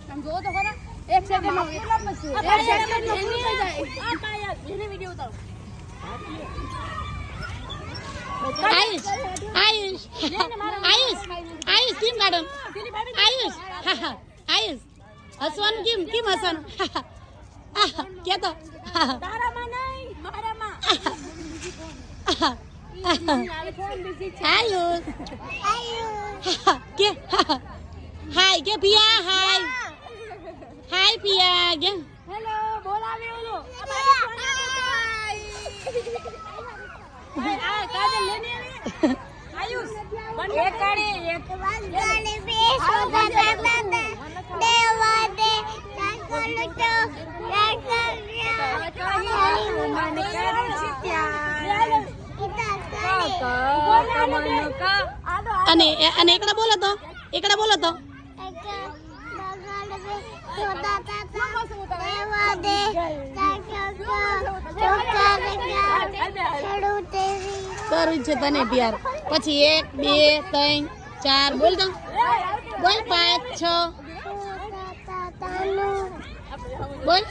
આમ જો તો ખરા એક સેકન્ડ માં એક સેકન્ડ માં પૂરું થઈ જાય આ પાયલ એને વિડિયો ઉતારો આયુષ આયુષ આયુષ આયુષ કેમ કાઢો આયુષ આયુષ હસવાનું કેમ હસવાનું કે તો તારામાં નહીં મારામાં આયુષ કે હાય કે પિયા હાય હાય પિયા કે હેલો બોલાવે ઓલો આ કાજલ લેને આયુષ એક કાળી એક વાંગલે બે સોદા દાદા દેવા દે કાકોલો તો મને કરી સિત્યા અને એકડા બોલો તો વાંગલે બે સોદા દાદા દેવા દે કાકોલો તો કરું છે તને પ્યાર પછી 1 2 3 4 બોલ તો બોલ 5 6 બોલ